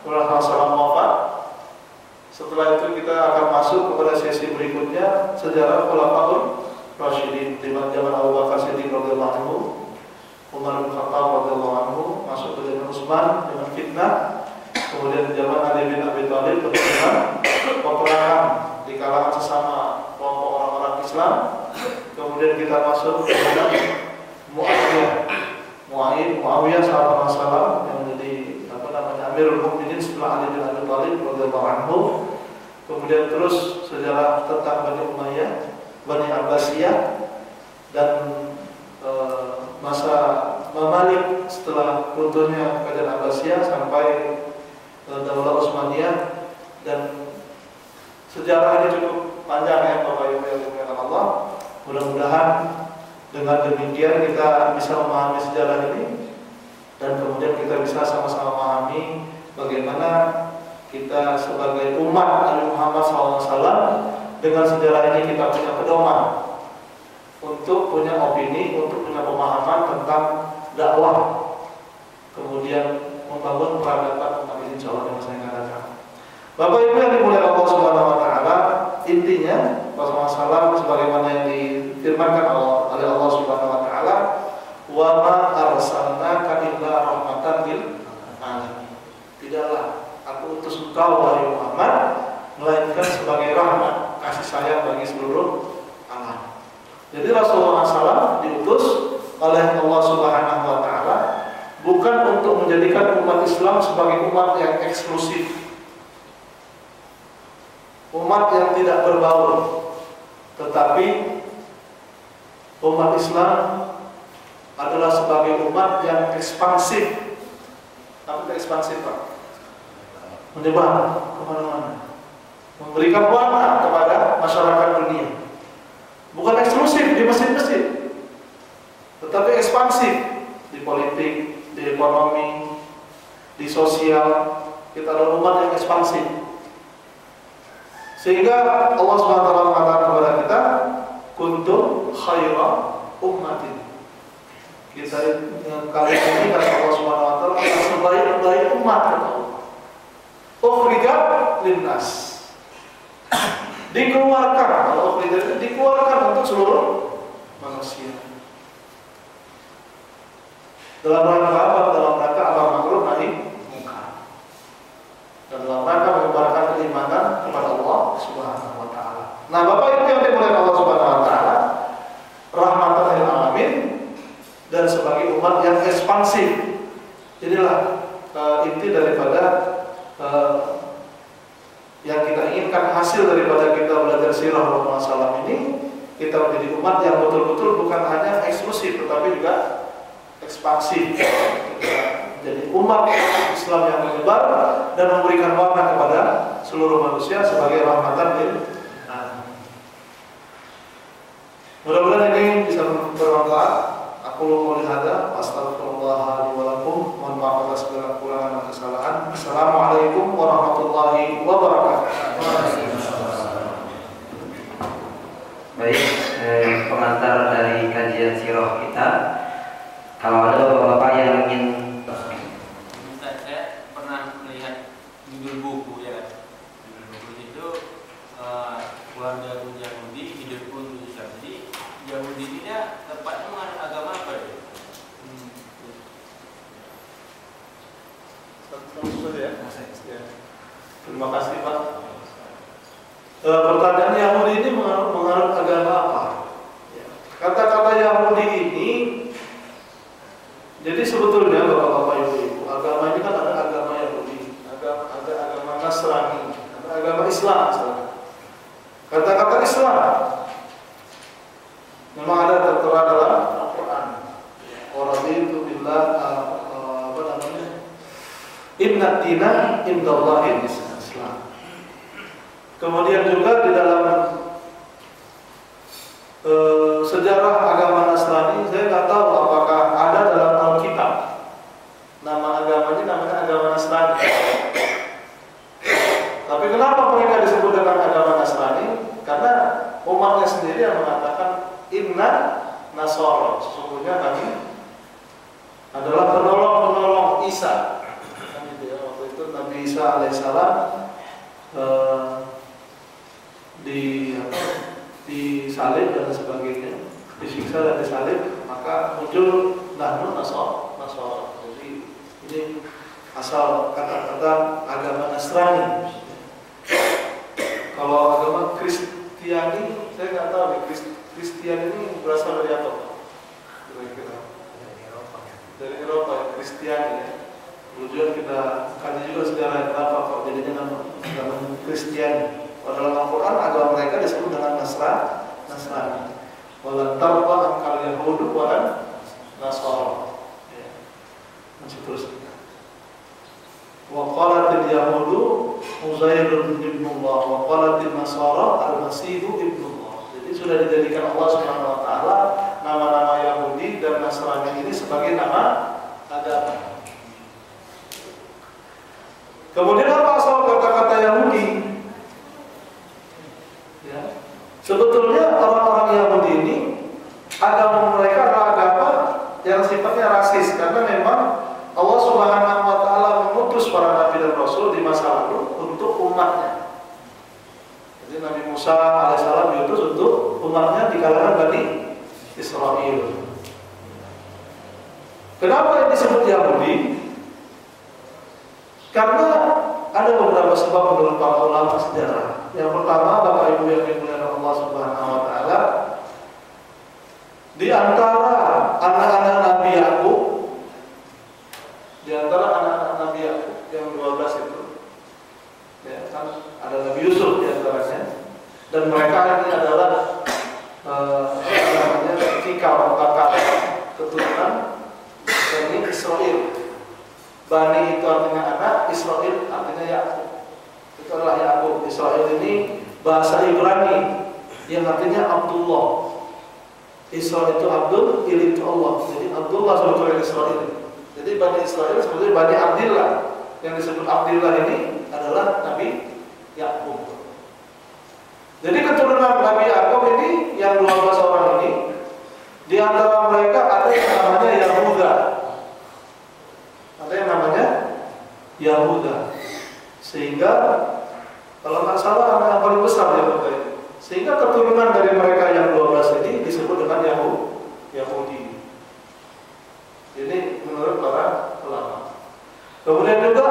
kemudian Rasulullah SAW wafat. Setelah itu kita akan masuk kepada sesi berikutnya, sejarah Khulafaur Rasyidin di zaman Abu Bakar Siddiq radhiyallahu anhu, Umar bin Khattab radhiyallahu anhu, masuk ke zaman Utsman dengan fitnah, kemudian zaman Ali bin Abi Thalib dengan peperangan di kalangan sesama kelompok orang-orang Islam. Kemudian kita masuk ke zaman Muawiyah sahabat Rasulullah yang menjadi Amirul Mukminin setelah Ali bin Abi Thalib radhiyallahu anhu. Kemudian terus sejarah tentang Bani Umayyah, Bani Abbasiyah, dan masa Mamalik setelah runtuhnya kerajaan Abbasiyah sampai Daulah Utsmaniyah. Dan sejarah ini cukup panjang ya Bapak Ibu yang dimuliakan Allah. Mudah-mudahan dengan demikian kita bisa memahami sejarah ini, dan kemudian kita bisa sama-sama memahami bagaimana kita sebagai umat Nabi Muhammad SAW dengan sejarah ini kita punya pedoman untuk punya opini, untuk punya pemahaman tentang dakwah, kemudian membangun peradaban umat ini insyaallah dengan saya katakan. Bapak Ibu yang dimuliakan Allah Subhanahu wa taala, intinya Rasulullah SAW sebagaimana yang difirmankan oleh Allah Subhanahu wa taala, wa ma arsalnaka illa rahmatan lil alamin. Tidaklah aku utus engkau wahai Muhammad melainkan sebagai rahmat, kasih sayang bagi seluruh alam. Jadi Rasulullah SAW diutus oleh Allah Subhanahu wa taala bukan untuk menjadikan umat Islam sebagai umat yang eksklusif, umat yang tidak berbaur, tetapi umat Islam adalah sebagai umat yang ekspansif. Apa itu ekspansif, Pak? Menyebar kemana-mana, memberikan warna kepada masyarakat dunia. Bukan eksklusif di masjid-masjid, tetapi ekspansif di politik, di ekonomi, di sosial. Kita adalah umat yang ekspansif. Sehingga Allah SWT mengatakan kepada kita, kuntum khaira ummatin. Kita kali ini kata Allah Subhanahu wa taala sebaik-baik umat, kata Allah. Ukhrijat linnas. Dikeluarkan, kalau ukhrijat dikeluarkan untuk seluruh manusia. Dalam rangka apa? Dalam rangka amar ma'ruf nahi munkar. Dan dalam rangka menyebarkan keimanan kepada Allah Subhanahu wa taala. Nah, Bapak Ibu yang dimuliakan Allah Subhanahu wa taala, rahmatan lil alamin, dan sebagai umat yang ekspansif. Inilah inti daripada yang kita inginkan, hasil daripada kita belajar sirah Rasulullah SAW ini. Kita menjadi umat yang betul-betul bukan hanya eksklusif, tetapi juga ekspansif. Jadi umat Islam yang menyebar dan memberikan warna kepada seluruh manusia sebagai rahmatan lil alamin. Mudah-mudahan ini bisa bermanfaat. Aku qouli hadza astaghfirullah li wa lakum, mohon maaf atas segala kekurangan dan kesalahan. Assalamualaikum warahmatullahi wabarakatuh. Baik, pengantar dari kajian sirah kita. Kalau ada bapak-bapak yang ingin, saya pernah melihat judul buku, ya kan? Judul buku itu keluarga Yahudi hidup untuk Islam. Jadi Yahudi ini tepatnya menganut agama apa ya? Terima kasih, Pak. Pertanyaan Yahudi ini menganut agama apa? Kata-kata Yahudi ini, jadi sebetulnya bapak-bapak ibu-ibu, agama ini kan ada agama Yahudi, ada agama Nasrani, ada agama Islam. Kata-kata Islam memang ada tertera dalam Al-Quran. Orang Islam apa namanya? Inna dina indallahi Islam. Kemudian juga di dalam sejarah agama Nasrani, saya nggak tahu apakah ada dalam Alkitab nama agamanya namanya agama Nasrani. Tapi kenapa mereka disebut dengan agama Nasrani? Karena umatnya sendiri yang mengatakan Inna Nasara, sesungguhnya kami adalah penolong Isa. Kan gitu ya, waktu itu Nabi Isa alaihissalam disalib dan sebagainya, disiksa dan disalib, maka muncul nahnu Nasara. Jadi ini asal kata-kata agama Nasrani. Kalau agama Kristiani, saya nggak tahu nih, Kristian ini berasal dari apa? Kira-kira dari Eropa ya, Kristiani ya. Kemudian kita kaji juga sejarah kenapa kok jadinya nama Kristiani. Dalam Al-Quran agama mereka disebut dengan Nasrani. Walan tarda ankal yahudu walan nasara. Ya. Masih terus. Wa qalatil yahudu Uzairun ibnullah wa qalatil nasara al-masihu ibnullah. Jadi sudah dijadikan Allah Subhanahu wa taala nama-nama Yahudi dan Nasrani ini sebagai nama agama. Kemudian apa asal kata-kata Yahudi? Sebetulnya orang-orang Yahudi ini agama mereka adalah agama yang sifatnya rasis, karena memang Allah Subhanahu wa taala mengutus para nabi dan rasul di masa lalu untuk umatnya. Jadi Nabi Musa alaihissalam diutus untuk umatnya di kalangan Bani Israel. Kenapa yang disebut Yahudi? Karena ada beberapa sebab menurut para ulama sejarah. Yang pertama, Bapak Ibu yang dimuliakan Allah Subhanahu wa taala, di antara anak-anak Nabi Yakub, di antara anak-anak Nabi Yakub yang 12 itu, ya kan ada Nabi Yusuf di antaranya, dan mereka ini adalah cikal bakal keturunan Bani Israel. Bani itu artinya anak, Israel artinya Yakub. Itu adalah Yakub. Israel ini bahasa Ibrani yang artinya Abdullah. Israel itu Abdul, Il itu Allah. Jadi Abdullah sebetulnya Israel. Jadi Bani Israel sebetulnya Bani Abdillah. Yang disebut Abdillah ini adalah Nabi Yakub. Jadi keturunan Nabi Yakub ini yang 12 orang ini, di antara mereka ada yang namanya Yahuda. Ada yang namanya Yahuda. Sehingga kalau nggak salah anak yang paling besar Yahuda ini. Sehingga keturunan dari mereka yang 12 ini disebut dengan Yahudi. Ini menurut para ulama. Kemudian juga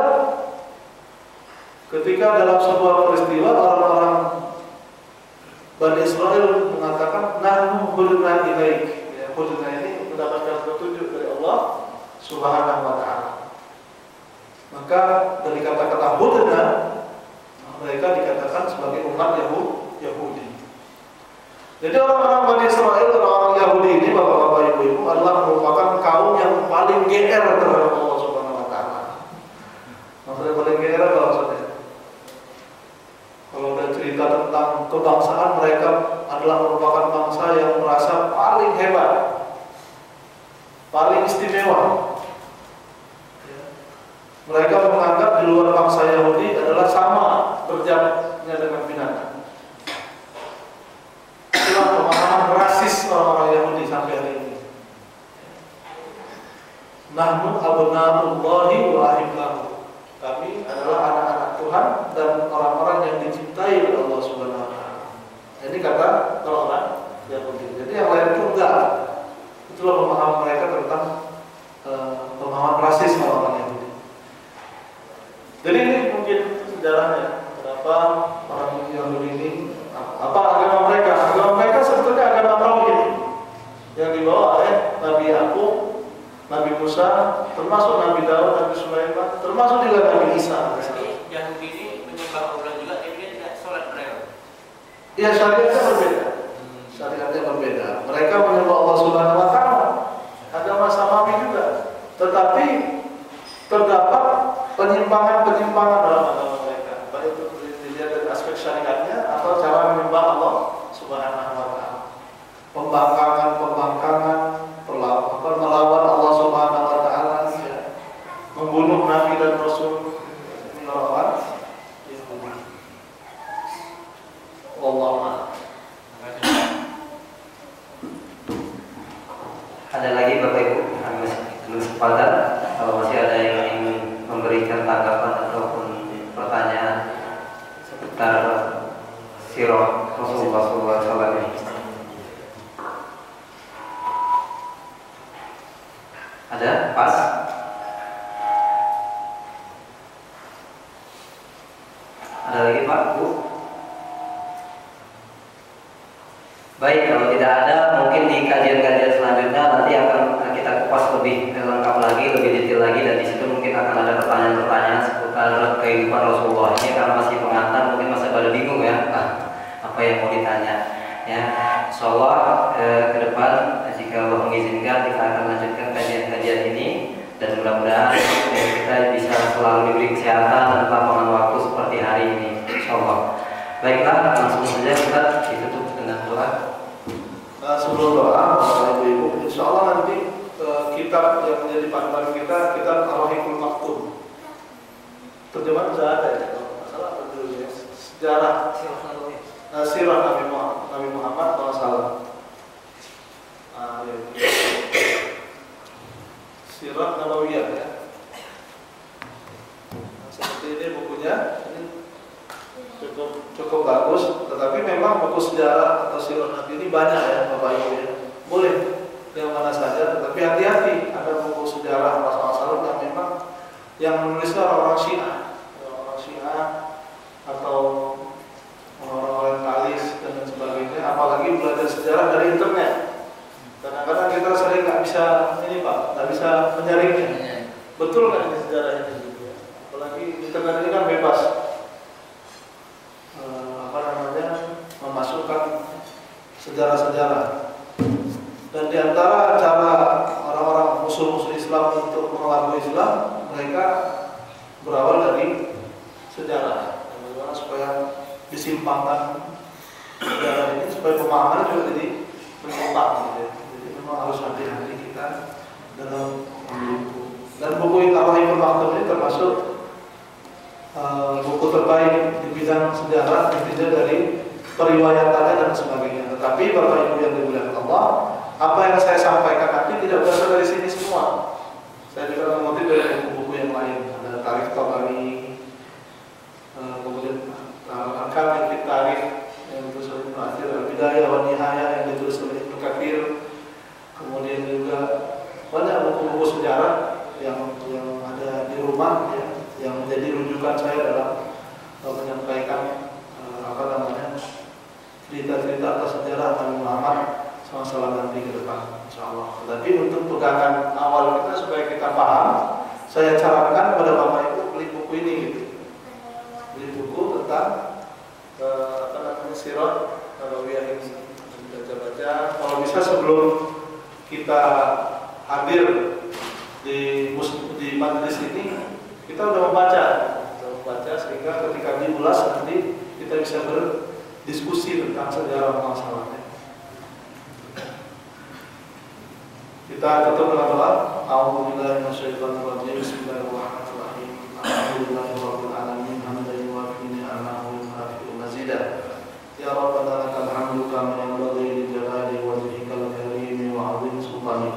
ketika dalam sebuah peristiwa orang-orang Bani Israel mengatakan nahnu hudna ilaik. Ya, hudna ini mendapatkan petunjuk dari Allah Subhanahu wa taala. Maka dari kata-kata hudna mereka dikatakan sebagai umat Yahudi. Jadi orang-orang Bani Israel, orang-orang Yahudi ini, bapak-bapak, ibu-ibu, adalah merupakan kaum yang paling GR terhadap Allah Subhanahu wa taala. Maksudnya paling GR apa maksudnya? Kalau ada cerita tentang kebangsaan, mereka adalah merupakan bangsa yang merasa paling hebat, paling istimewa. Mereka menganggap di luar bangsa Yahudi adalah sama berjalannya dengan binatang. Itulah pemahaman rasis orang-orang Yahudi sampai hari ini. Nahnu abna'ullahi wa ahibbahu. Kami adalah anak-anak Tuhan dan orang-orang yang dicintai oleh Allah Subhanahu wa taala. Ini kata orang Yahudi. Jadi yang lain itu enggak. Itulah pemahaman mereka tentang pemahaman rasis orang-orang Yahudi. Jadi ini mungkin sejarahnya kenapa orang Yahudi ini, apa agama mereka? Agama mereka sebetulnya agama tauhid yang dibawa oleh Nabi Yakub, Nabi Musa, termasuk Nabi Daud, Nabi Sulaiman, termasuk juga Nabi Isa. Yahudi ini menyembah Allah juga, tapi dia tidak sholat mereka. Ya, syariatnya berbeda. Syariatnya berbeda. Mereka menyembah Allah Subhanahu wa taala. Agama Samawi juga. tetapi terdapat penyimpangan-penyimpangan dalam agama mereka, baik itu dilihat dari aspek syariatnya atau cara menyembah Allah Subhanahu wa taala. Pembangkangan, melawan Allah Subhanahu wa taala, ya. Membunuh nabi dan rasul, melawan Allah. Ada lagi Bapak Ibu, kami kesempatan kalau masih ada yang ingin memberikan tanggapan ataupun pertanyaan seputar sirah Rasulullah SAW ini. Ada? Pas? Ada lagi Pak, Bu? Baik, kalau tidak ada, mungkin di kajian-kajian selanjutnya nanti akan kita kupas lebih lengkap lagi, lebih detail lagi, dan di situ mungkin akan ada pertanyaan-pertanyaan seputar kehidupan Rasulullah ini, karena masih pengantar mungkin masih pada bingung ya, apa yang mau ditanya. Ya, insyaallah ke depan jika Allah mengizinkan kita akan lanjutkan kajian-kajian ini, dan mudah-mudahan kita bisa selalu diberi kesehatan dan lapangan waktu seperti hari ini, insyaallah. Baiklah, langsung saja kita ditutup dengan doa. Sebelum doa, Bapak Ibu, insya Allah nanti kitab yang menjadi panduan kita, kitab Ar-Rahiqul Maktum. Terjemahan sudah ada ya, kalau nggak salah apa judulnya? Sejarah Sirah Nabi Muhammad SAW. Ya. Sirah Nabawiyah ya. Seperti ini bukunya. Ini cukup bagus, tetapi memang buku sejarah atau sirah Nabi ini banyak ya Bapak Ibu ya. Boleh yang mana saja, tetapi hati-hati, ada buku sejarah Rasulullah SAW yang memang yang menulisnya orang-orang Syiah atau orang orientalis dan sebagainya, apalagi belajar sejarah dari internet. Kadang-kadang kita sering nggak bisa ini Pak, nggak bisa menyaringnya. Betul nggak ini sejarah ini? Apalagi internet ini kan bebas. Memasukkan sejarah-sejarah, dan diantara cara orang-orang musuh-musuh Islam untuk mengelabui Islam, mereka berawal dari sejarah. Bagaimana supaya disimpangkan sejarah ini, supaya pemahaman juga jadi menyimpang. Jadi memang harus hati-hati kita dalam memilih. Dan buku Ar-Rahiqul Maktum ini termasuk buku terbaik di bidang sejarah, intinya dari periwayatannya dan sebagainya. Tetapi Bapak Ibu yang dimuliakan Allah, apa yang saya sampaikan nanti tidak berasal dari sini semua. Saya juga mengutip dari buku-buku yang lain. Ada Tarikh Tabari, kemudian Al-Kamil fi Tarikh yang ditulis oleh Ibnu Katsir, Al-Bidayah wa Nihayah yang ditulis oleh Ibnu Katsir. Kemudian juga banyak buku-buku sejarah yang ada di rumah ya, yang menjadi rujukan saya dalam menyampaikan cerita-cerita atas sejarah Nabi Muhammad SAW nanti ke depan, insyaallah. Tetapi untuk pegangan awal kita supaya kita paham, saya sarankan kepada Bapak Ibu beli buku ini gitu. Beli buku tentang sirah Nabawiyah ini, baca-baca. Kalau bisa sebelum kita hadir di majelis ini, kita udah membaca sehingga ketika diulas nanti kita bisa berdiskusi tentang sejarah masalahnya. Kita tutup dengan doa. A'udzubillahi minasyaitonirrajim. Bismillahirrahmanirrahim. Alhamdulillahirabbil alamin. Hamdan yuwafi ni'amahu wa yukafi'u mazidah. Ya Rabbana lakal hamdu kama yanbaghi li jalali wajhikal karim wa 'azimi sultanik.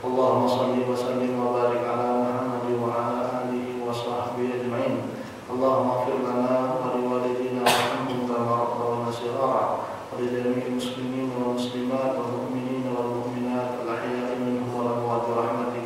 Allahumma shalli wa sallim wa barik ala Muhammad wa ala alihi wa sahbihi ajma'in. Allahumma ighfir lana wa liwalidina warhamhum kama rabbawna shighara wa li jami'il muslimin wal muslimat wal mu'minin wal mu'minat al ahya'i minhum wal amwat bi rahmatika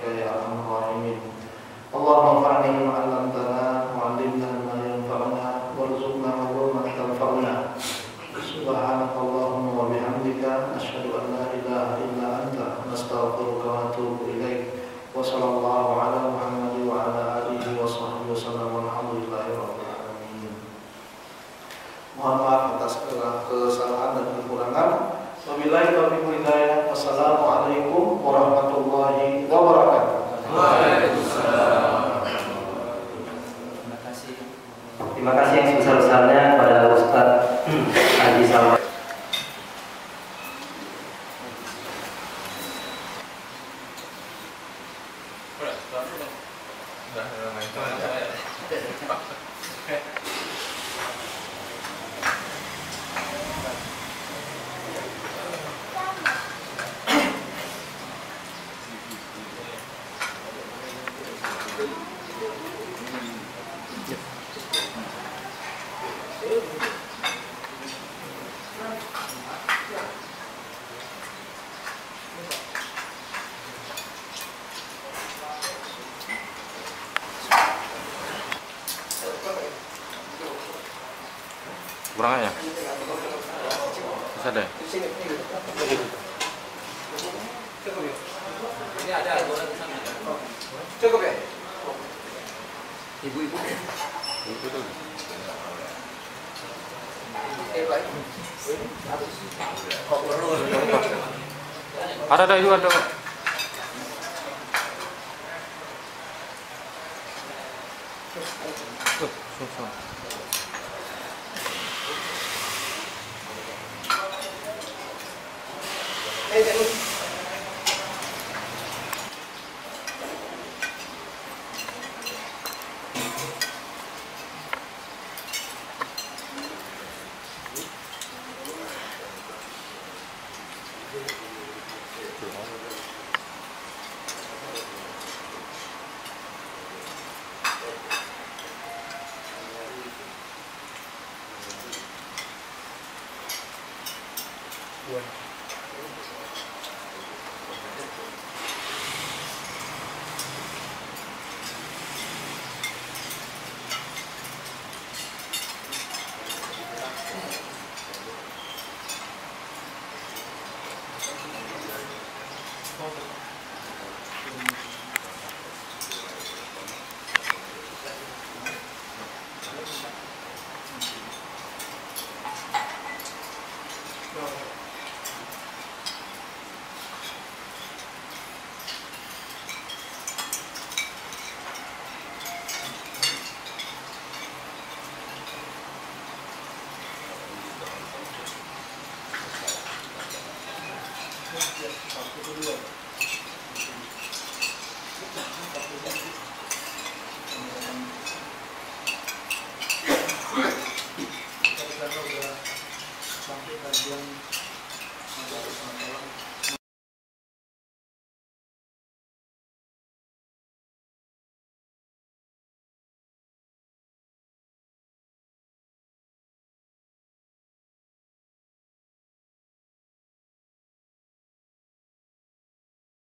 Kurang aja. Bisa deh. Ini ada aturan di sana. Cukup ya? Ibu-ibu. Itu tuh. Ada juga ada. Susah. Jangan